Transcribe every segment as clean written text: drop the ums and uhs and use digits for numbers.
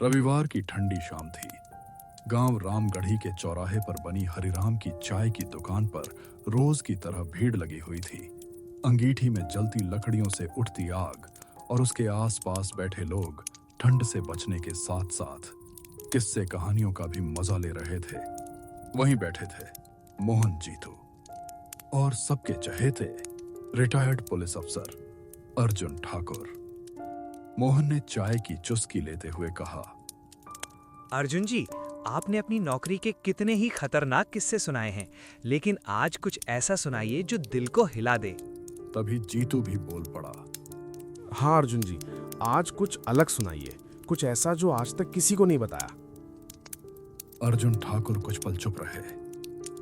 रविवार की ठंडी शाम थी। गांव रामगढ़ी के चौराहे पर बनी हरिराम की चाय की दुकान पर रोज की तरह भीड़ लगी हुई थी। अंगीठी में जलती लकड़ियों से उठती आग और उसके आसपास बैठे लोग ठंड से बचने के साथ साथ किस्से कहानियों का भी मजा ले रहे थे। वहीं बैठे थे मोहन जीतू और सबके चहेते रिटायर्ड पुलिस अफसर अर्जुन ठाकुर। मोहन ने चाय की चुस्की लेते हुए कहा, अर्जुन जी, आपने अपनी नौकरी के कितने ही खतरनाक किस्से सुनाए हैं, लेकिन आज कुछ ऐसा सुनाइए जो दिल को हिला दे। तभी जीतू भी बोल पड़ा, हाँ अर्जुन जी, आज कुछ अलग सुनाइए, कुछ ऐसा जो आज तक किसी को नहीं बताया। अर्जुन ठाकुर कुछ पल चुप रहे।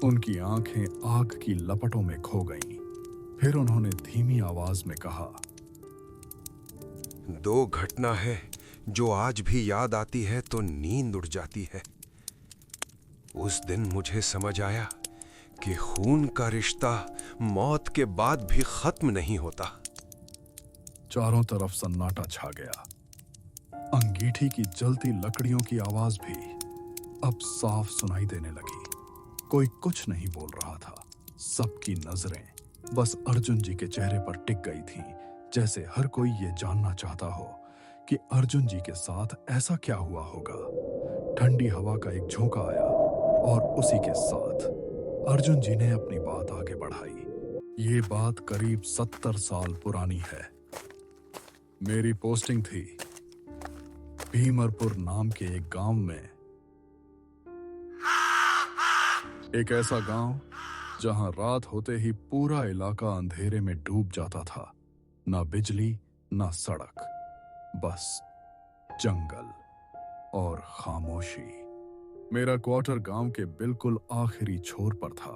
उनकी आंखें आग की लपटों में खो गईं। फिर उन्होंने धीमी आवाज में कहा, दो घटना है जो आज भी याद आती है तो नींद उड़ जाती है। उस दिन मुझे समझ आया कि खून का रिश्ता मौत के बाद भी खत्म नहीं होता। चारों तरफ सन्नाटा छा गया। अंगीठी की जलती लकड़ियों की आवाज भी अब साफ सुनाई देने लगी। कोई कुछ नहीं बोल रहा था। सबकी नजरें बस अर्जुन जी के चेहरे पर टिक गई थीं, जैसे हर कोई ये जानना चाहता हो कि अर्जुन जी के साथ ऐसा क्या हुआ होगा। ठंडी हवा का एक झोंका आया और उसी के साथ अर्जुन जी ने अपनी बात आगे बढ़ाई। ये बात करीब 70 साल पुरानी है। मेरी पोस्टिंग थी भीमरपुर नाम के एक गांव में। एक ऐसा गांव जहां रात होते ही पूरा इलाका अंधेरे में डूब जाता था। ना बिजली, ना सड़क, बस जंगल और खामोशी। मेरा क्वार्टर गांव के बिल्कुल आखिरी छोर पर था,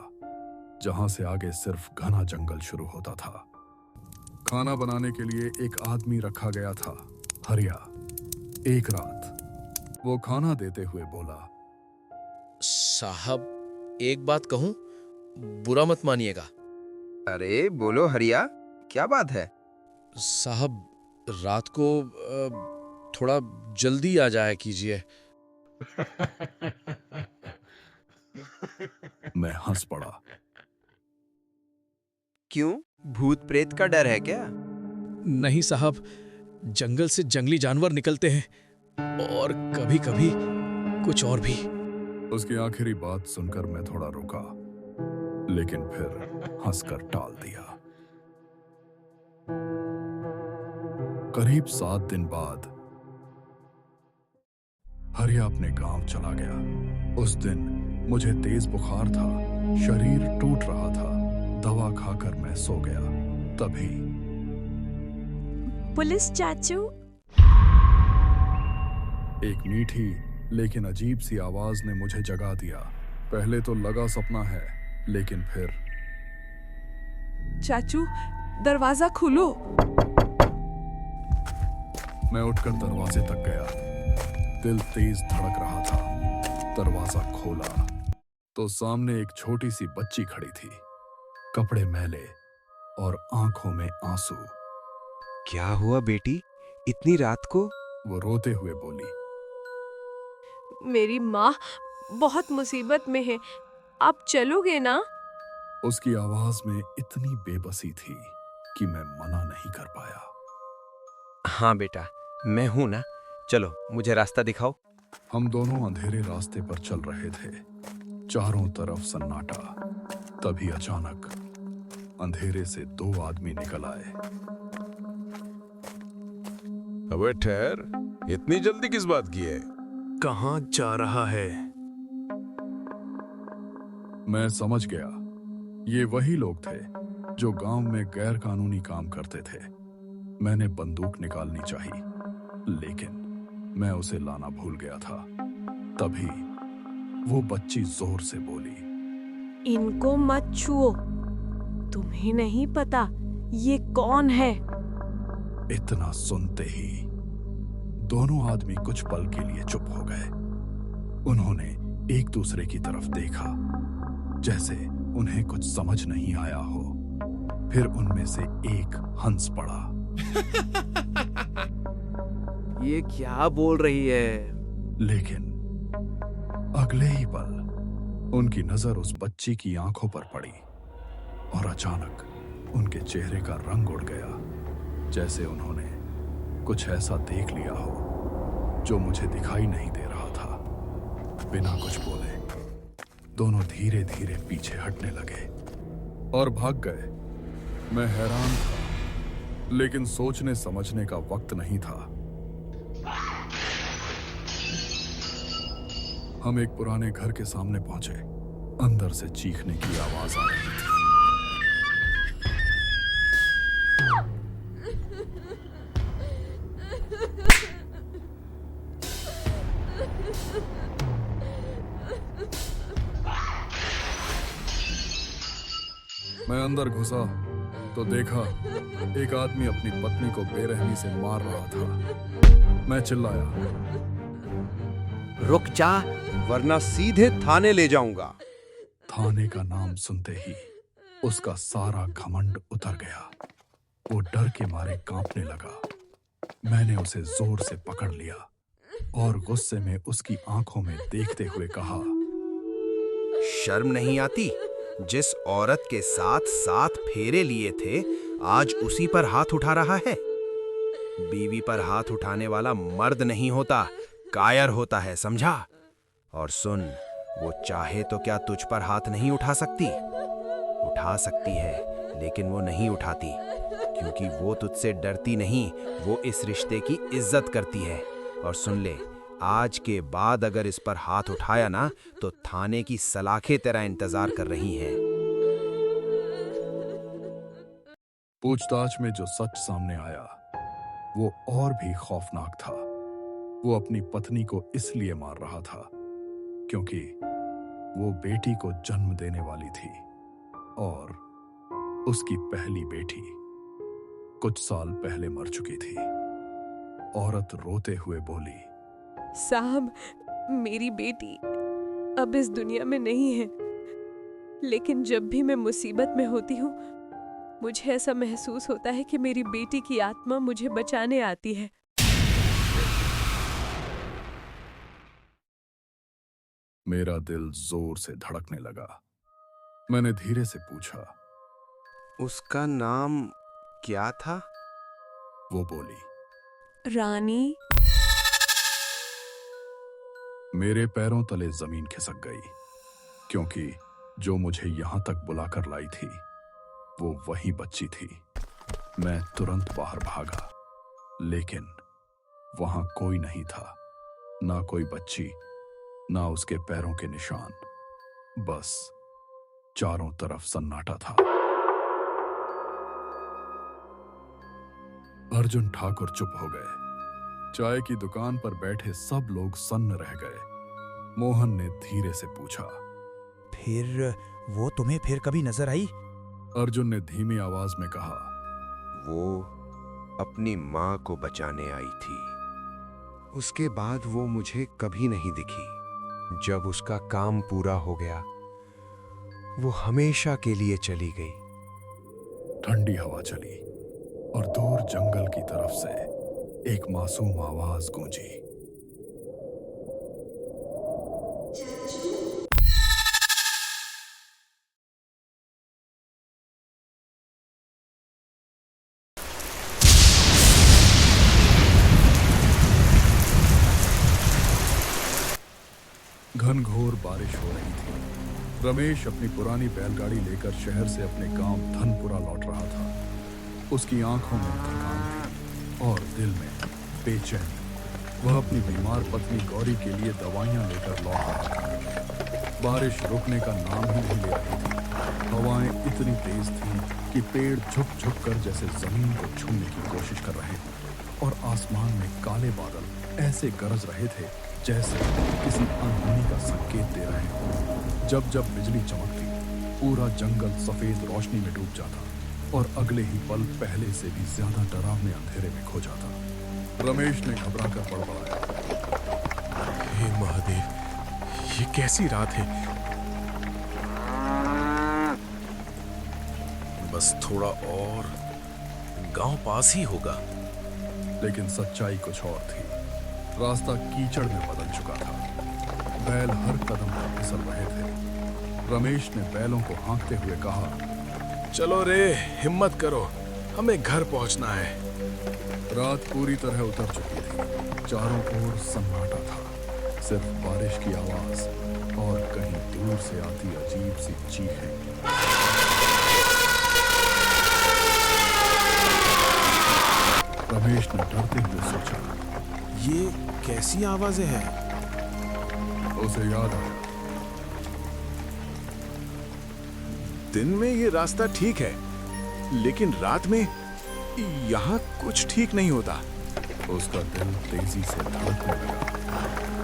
जहां से आगे सिर्फ घना जंगल शुरू होता था। खाना बनाने के लिए एक आदमी रखा गया था, हरिया। एक रात वो खाना देते हुए बोला, साहब, एक बात कहूं, बुरा मत मानिएगा। अरे बोलो हरिया, क्या बात है? साहब, रात को थोड़ा जल्दी आ जाया कीजिए। मैं हंस पड़ा। क्यों, भूत प्रेत का डर है क्या? नहीं साहब, जंगल से जंगली जानवर निकलते हैं और कभी-कभी कुछ और भी। उसकी आखिरी बात सुनकर मैं थोड़ा रुका, लेकिन फिर हंसकर टाल दिया। करीब 7 दिन बाद हरिया अपने गांव चला गया। उस दिन मुझे तेज बुखार था, शरीर टूट रहा था। दवा खाकर मैं सो गया। तभी पुलिस चाचू, एक मीठी लेकिन अजीब सी आवाज ने मुझे जगा दिया। पहले तो लगा सपना है, लेकिन फिर चाचू दरवाजा खोलो। मैं उठकर दरवाजे तक गया। दिल तेज धड़क रहा था। दरवाजा खोला तो सामने एक छोटी सी बच्ची खड़ी थी, कपड़े मैले और आंखों में आंसू। क्या हुआ बेटी, इतनी रात को? वो रोते हुए बोली, मेरी माँ बहुत मुसीबत में है, आप चलोगे ना? उसकी आवाज में इतनी बेबसी थी कि मैं मना नहीं कर पाया। हाँ बेटा, मैं हूं ना, चलो मुझे रास्ता दिखाओ। हम दोनों अंधेरे रास्ते पर चल रहे थे, चारों तरफ सन्नाटा। तभी अचानक अंधेरे से 2 आदमी निकल आए। अबे ठहर, इतनी जल्दी किस बात की है? कहाँ जा रहा है? मैं समझ गया, ये वही लोग थे जो गांव में गैर कानूनी काम करते थे। मैंने बंदूक निकालनी चाहिए, लेकिन मैं उसे लाना भूल गया था। तभी वो बच्ची जोर से बोली, इनको मत छुओ, तुम्हें नहीं पता ये कौन है। इतना सुनते ही दोनों आदमी कुछ पल के लिए चुप हो गए। उन्होंने एक दूसरे की तरफ देखा, जैसे उन्हें कुछ समझ नहीं आया हो। फिर उनमें से एक हंस पड़ा। ये क्या बोल रही है? लेकिन अगले ही पल उनकी नजर उस बच्ची की आंखों पर पड़ी और अचानक उनके चेहरे का रंग उड़ गया, जैसे उन्होंने कुछ ऐसा देख लिया हो जो मुझे दिखाई नहीं दे रहा था। बिना कुछ बोले दोनों धीरे धीरे पीछे हटने लगे और भाग गए। मैं हैरान था, लेकिन सोचने समझने का वक्त नहीं था। हम एक पुराने घर के सामने पहुंचे। अंदर से चीखने की आवाज आ रही थी। मैं अंदर घुसा तो देखा एक आदमी अपनी पत्नी को बेरहमी से मार रहा था। मैं चिल्लाया, रुक जा, वरना सीधे थाने ले जाऊंगा। थाने का नाम सुनते ही उसका सारा घमंड उतर गया। वो डर के मारे कांपने लगा। मैंने उसे जोर से पकड़ लिया और गुस्से में उसकी आंखों में देखते हुए कहा, शर्म नहीं आती? जिस औरत के साथ 7 फेरे लिए थे, आज उसी पर हाथ उठा रहा है। बीवी पर हाथ उठाने वाला मर्द नहीं होता, कायर होता है, समझा? और सुन, वो चाहे तो क्या तुझ पर हाथ नहीं उठा सकती? उठा सकती है, लेकिन वो नहीं उठाती, क्योंकि वो तुझसे डरती नहीं, वो इस रिश्ते की इज्जत करती है। और सुन ले, आज के बाद अगर इस पर हाथ उठाया ना, तो थाने की सलाखें तेरा इंतजार कर रही हैं। पूछताछ में जो सच सामने आया वो और भी खौफनाक था। वो अपनी पत्नी को इसलिए मार रहा था क्योंकि वो बेटी को जन्म देने वाली थी और उसकी पहली बेटी कुछ साल पहले मर चुकी थी। औरत रोते हुए बोली, साहब, मेरी बेटी अब इस दुनिया में नहीं है, लेकिन जब भी मैं मुसीबत में होती हूँ, मुझे ऐसा महसूस होता है कि मेरी बेटी की आत्मा मुझे बचाने आती है। मेरा दिल जोर से धड़कने लगा। मैंने धीरे से पूछा, उसका नाम क्या था? वो बोली, रानी। मेरे पैरों तले जमीन खिसक गई, क्योंकि जो मुझे यहां तक बुलाकर लाई थी वो वही बच्ची थी। मैं तुरंत बाहर भागा, लेकिन वहां कोई नहीं था, ना कोई बच्ची, ना उसके पैरों के निशान। बस चारों तरफ सन्नाटा था। अर्जुन ठाकुर चुप हो गए। चाय की दुकान पर बैठे सब लोग सन्न रह गए। मोहन ने धीरे से पूछा, फिर वो तुम्हें फिर कभी नजर आई? अर्जुन ने धीमी आवाज में कहा, वो अपनी मां को बचाने आई थी। उसके बाद वो मुझे कभी नहीं दिखी। जब उसका काम पूरा हो गया, वो हमेशा के लिए चली गई। ठंडी हवा चली और दूर जंगल की तरफ से एक मासूम आवाज गूंजी, घनघोर बारिश हो रही थी। रमेश अपनी पुरानी बैलगाड़ी लेकर शहर से अपने गांव धनपुरा लौट रहा था। उसकी आंखों में थकान थी और दिल में बेचैनी। वह अपनी बीमार पत्नी गौरी के लिए दवाइयां लेकर लौट रहा था। बारिश रुकने का नाम ही नहीं ले रही थी। हवाएं इतनी तेज थीं कि पेड़ झुक झुक कर जैसे जमीन को छूने की कोशिश कर रहे थे और आसमान में काले बादल ऐसे गरज रहे थे जैसे किसी अनहोनी का संकेत दे रहे हों। जब जब बिजली चमकती, पूरा जंगल सफेद रोशनी में डूब जाता और अगले ही पल पहले से भी ज्यादा डरावने अंधेरे में खो जाता। रमेश ने घबराकर बड़बड़ाया, हे महादेव, ये कैसी रात है। बस थोड़ा और, गांव पास ही होगा। लेकिन सच्चाई कुछ और थी। रास्ता कीचड़ में बदल चुका था। बैल हर कदम पर फिसल रहे थे। रमेश ने बैलों को हाँकते हुए कहा, चलो रे, हिम्मत करो, हमें घर पहुंचना है। रात पूरी तरह उतर चुकी थी। चारों ओर सन्नाटा था, सिर्फ बारिश की आवाज और कहीं दूर से आती अजीब सी चीखें। रमेश ने डरते हुए सोचा, ये कैसी आवाजें हैं? उसे याद आया, दिन में ये रास्ता ठीक है, लेकिन रात में यहाँ कुछ ठीक नहीं होता। उसका दिल तेजी से धड़कने लगा।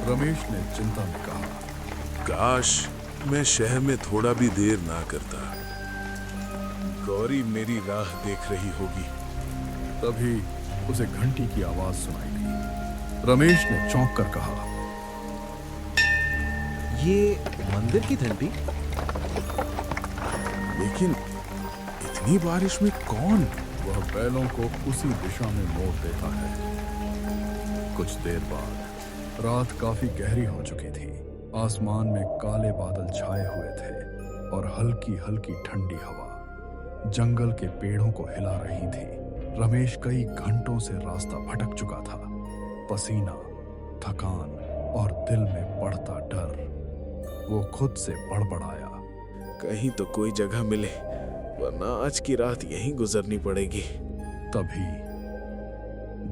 रमेश ने चिंता में कहा, काश मैं शहर में थोड़ा भी देर ना करता। गौरी मेरी राह देख रही होगी। तभी उसे घंटी की आवाज सुनाई दी। रमेश ने चौंक कर कहा, ये मंदिर की घंटी? लेकिन इतनी बारिश में कौन? वह बैलों को उसी दिशा में मोड़ देता है। कुछ देर बाद रात काफी गहरी हो चुकी थी। आसमान में काले बादल छाए हुए थे और हल्की हल्की ठंडी हवा जंगल के पेड़ों को हिला रही थी। रमेश कई घंटों से रास्ता भटक चुका था। पसीना, थकान और दिल में बढ़ता डर। वो खुद से बड़बड़ाया, कहीं तो कोई जगह मिले, वरना आज की रात यहीं गुजरनी पड़ेगी। तभी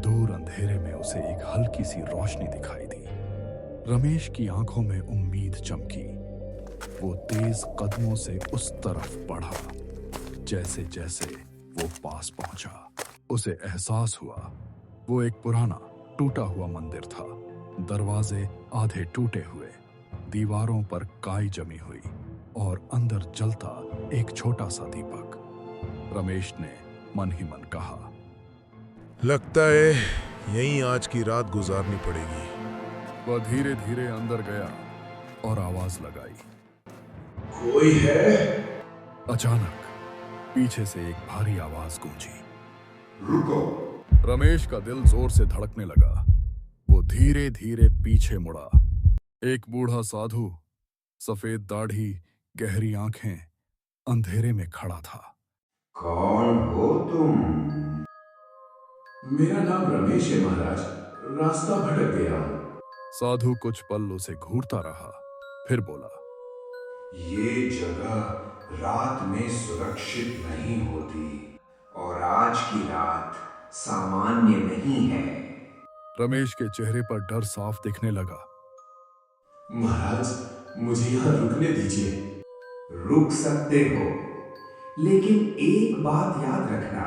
दूर अंधेरे में उसे एक हल्की सी रोशनी दिखाई दी। रमेश की आंखों में उम्मीद चमकी। वो तेज कदमों से उस तरफ बढ़ा। जैसे जैसे वो पास पहुंचा, उसे एहसास हुआ वो एक पुराना टूटा हुआ मंदिर था। दरवाजे आधे टूटे हुए, दीवारों पर काई जमी हुई और अंदर जलता एक छोटा सा दीपक। रमेश ने मन ही मन कहा, लगता है यहीं आज की रात गुजारनी पड़ेगी। वह धीरे धीरे अंदर गया और आवाज लगाई, कोई है? अचानक पीछे से एक भारी आवाज गूंजी। रुको। रमेश का दिल जोर से धड़कने लगा। वो धीरे धीरे पीछे मुड़ा। एक बूढ़ा साधु, सफेद दाढ़ी, गहरी आंखें, अंधेरे में खड़ा था। कौन हो तुम? मेरा नाम रमेश है महाराज, रास्ता भटक गया हूं। साधु कुछ पल उसे घूरता रहा, फिर बोला, ये जगह रात में सुरक्षित नहीं होती और आज की रात सामान्य नहीं है। रमेश के चेहरे पर डर साफ दिखने लगा। महाराज, मुझे यहाँ रुकने दीजिए। रुक सकते हो, लेकिन एक बात याद रखना,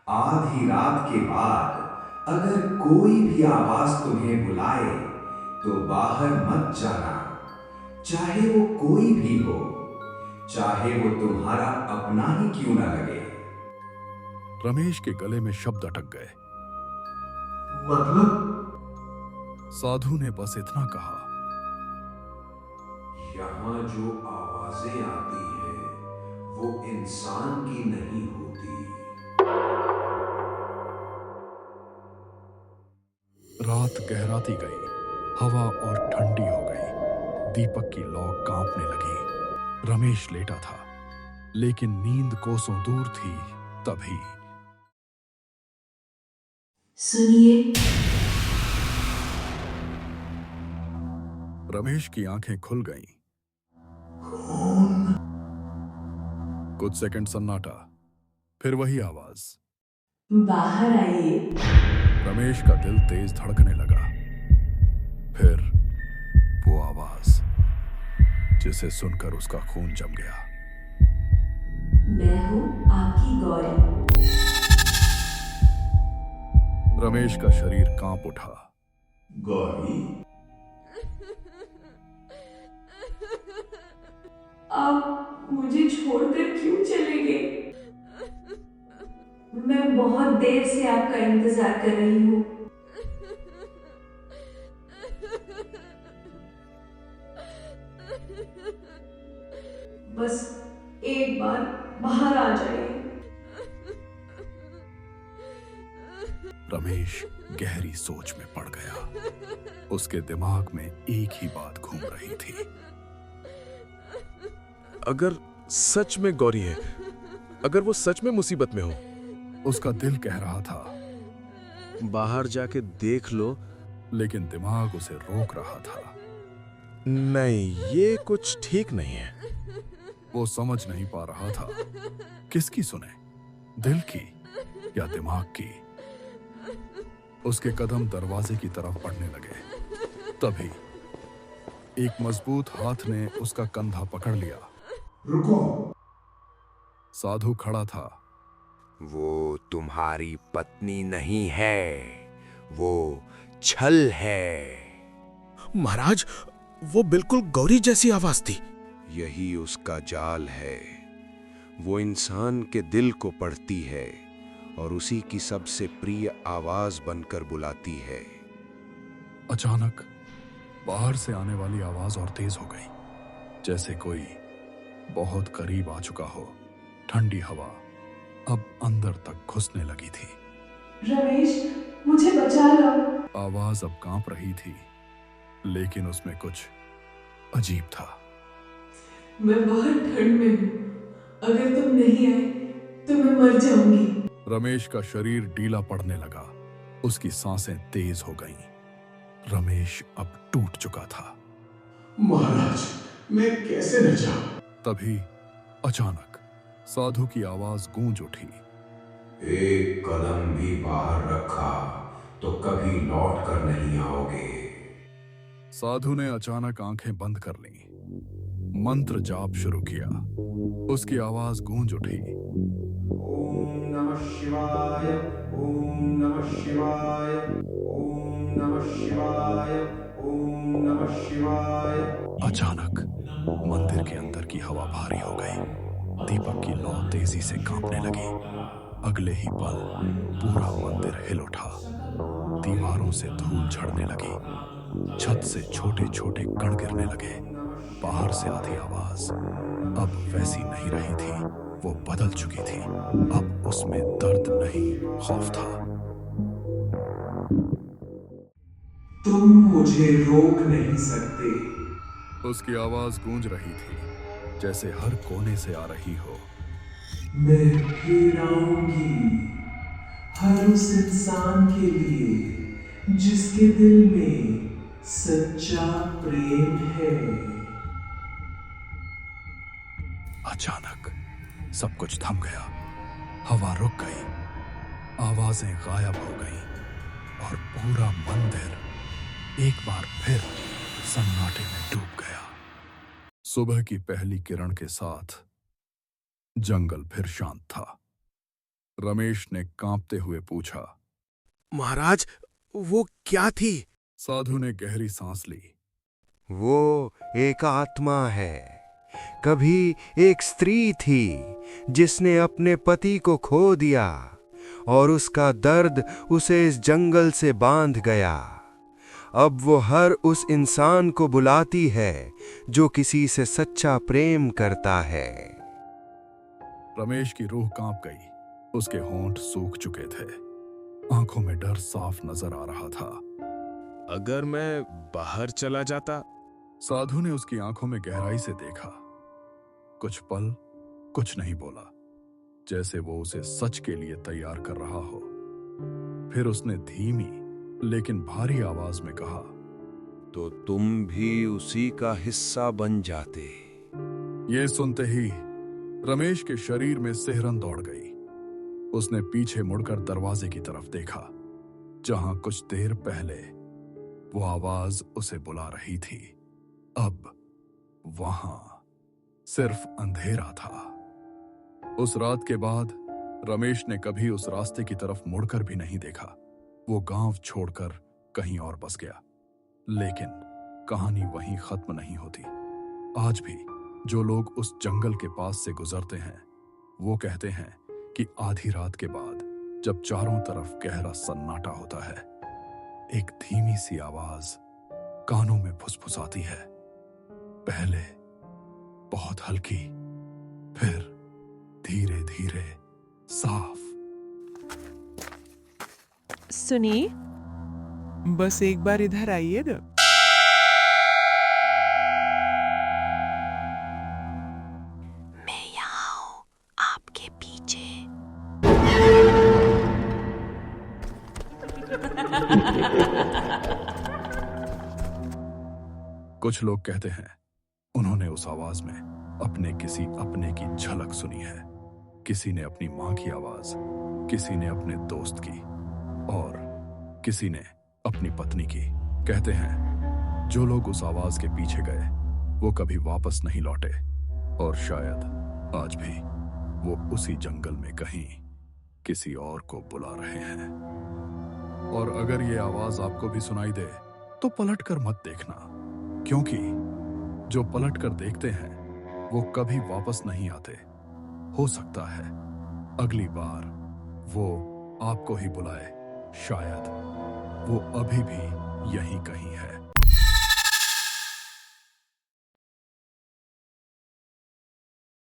आधी रात के बाद अगर कोई भी आवाज तुम्हें बुलाए तो बाहर मत जाना, चाहे वो कोई भी हो, चाहे वो तुम्हारा अपना ही क्यों ना लगे। रमेश के गले में शब्द अटक गए। मतलब? साधु ने बस इतना कहा, यहाँ जो आवाजें आती हैं, वो इंसान की नहीं होती। रात गहराती गई, हवा और ठंडी हो गई। दीपक की लौ कांपने लगी। रमेश लेटा था, लेकिन नींद कोसों दूर थी। तभी सुनिए। रमेश की आंखें खुल गईं। कुछ सेकंड सन्नाटा, फिर वही आवाज, बाहर आइए। रमेश का दिल तेज धड़कने लगा। फिर वो आवाज जिसे सुनकर उसका खून जम गया। मैं हूँ आपकी गौरी। रमेश का शरीर कांप उठा। गौरी, आप मुझे छोड़कर क्यों चले गए? मैं बहुत देर से आपका इंतजार कर रही हूँ। बस एक बार बाहर आ जाइए। रमेश गहरी सोच में पड़ गया। उसके दिमाग में एक ही बात घूम रही थी। अगर सच में गौरी है, अगर वो सच में मुसीबत में हो, उसका दिल कह रहा था, बाहर जाके देख लो। लेकिन दिमाग उसे रोक रहा था। नहीं, ये कुछ ठीक नहीं है। वो समझ नहीं पा रहा था किसकी सुने, दिल की या दिमाग की। उसके कदम दरवाजे की तरफ बढ़ने लगे। तभी एक मजबूत हाथ ने उसका कंधा पकड़ लिया। रुको। साधु खड़ा था। वो तुम्हारी पत्नी नहीं है, वो छल है। महाराज, वो बिल्कुल गौरी जैसी आवाज थी। यही उसका जाल है। वो इंसान के दिल को पढ़ती है और उसी की सबसे प्रिय आवाज बनकर बुलाती है। अचानक बाहर से आने वाली आवाज और तेज हो गई, जैसे कोई बहुत करीब आ चुका हो। ठंडी हवा अब अंदर तक घुसने लगी थी। रमेश, मुझे बचा लो। आवाज अब कांप रही थी, लेकिन उसमें कुछ अजीब था। मैं बहुत ठंड में हूँ। अगर तुम नहीं आए तो मैं मर जाऊंगी। रमेश का शरीर ढीला पड़ने लगा। उसकी सांसें तेज हो गईं। रमेश अब टूट चुका था। महाराज, मैं कैसे न जाऊं? तभी अचानक साधु की आवाज गूंज उठी। एक कदम भी बाहर रखा तो कभी लौट कर नहीं आओगे। साधु ने अचानक आंखें बंद कर लीं। मंत्र जाप शुरू किया। उसकी आवाज गूंज उठी। ओम नमः शिवाय, ओम नमः शिवाय, ओम नमः शिवाय, ओम नमः शिवाय। अचानक मंदिर के अंदर की हवा भारी हो गई। दीपक की लौ तेजी से कांपने लगी। अगले ही पल पूरा मंदिर हिल उठा। दीवारों से धूल झड़ने लगी। छत से छोटे छोटे कण गिरने लगे। बाहर से आधी आवाज अब वैसी नहीं रही थी। वो बदल चुकी थी। अब उसमें दर्द नहीं, खौफ था। तुम मुझे रोक नहीं सकते। उसकी आवाज गूंज रही थी, जैसे हर कोने से आ रही हो। मैं फिर आऊंगी, हर उस इंसान के लिए जिसके दिल में सच्चा प्रेम है। अचानक सब कुछ थम गया। हवा रुक गई। आवाजें गायब हो गईं और पूरा मंदिर एक बार फिर सन्नाटे में डूब गया। सुबह की पहली किरण के साथ जंगल फिर शांत था। रमेश ने कांपते हुए पूछा, महाराज, वो क्या थी? साधु ने गहरी सांस ली। वो एक आत्मा है। कभी एक स्त्री थी जिसने अपने पति को खो दिया और उसका दर्द उसे इस जंगल से बांध गया। अब वो हर उस इंसान को बुलाती है जो किसी से सच्चा प्रेम करता है। रमेश की रूह कांप गई। उसके होंठ सूख चुके थे। आंखों में डर साफ नजर आ रहा था। अगर मैं बाहर चला जाता? साधु ने उसकी आंखों में गहराई से देखा। कुछ पल कुछ नहीं बोला, जैसे वो उसे सच के लिए तैयार कर रहा हो। फिर उसने धीमी लेकिन भारी आवाज में कहा, तो तुम भी उसी का हिस्सा बन जाते। ये सुनते ही रमेश के शरीर में सिहरन दौड़ गई। उसने पीछे मुड़कर दरवाजे की तरफ देखा, जहां कुछ देर पहले वो आवाज उसे बुला रही थी। अब वहां सिर्फ अंधेरा था। उस रात के बाद रमेश ने कभी उस रास्ते की तरफ मुड़कर भी नहीं देखा। वो गांव छोड़कर कहीं और बस गया। लेकिन कहानी वहीं खत्म नहीं होती। आज भी जो लोग उस जंगल के पास से गुजरते हैं, वो कहते हैं कि आधी रात के बाद जब चारों तरफ गहरा सन्नाटा होता है, एक धीमी सी आवाज कानों में फुसफुसाती है। पहले बहुत हल्की, फिर धीरे धीरे साफ। सुनिए। बस एक बार इधर आइए ना। मैं यहाँ हूँ, आपके पीछे। कुछ लोग कहते हैं उन्होंने उस आवाज में अपने किसी अपने की झलक सुनी है। किसी ने अपनी मां की आवाज, किसी ने अपने दोस्त की और किसी ने अपनी पत्नी की। कहते हैं जो लोग उस आवाज के पीछे गए वो कभी वापस नहीं लौटे और शायद आज भी वो उसी जंगल में कहीं किसी और को बुला रहे हैं। और अगर ये आवाज आपको भी सुनाई दे तो पलटकर मत देखना, क्योंकि जो पलटकर देखते हैं वो कभी वापस नहीं आते। हो सकता है अगली बार वो आपको ही बुलाए, शायद वो अभी भी यहीं कहीं है।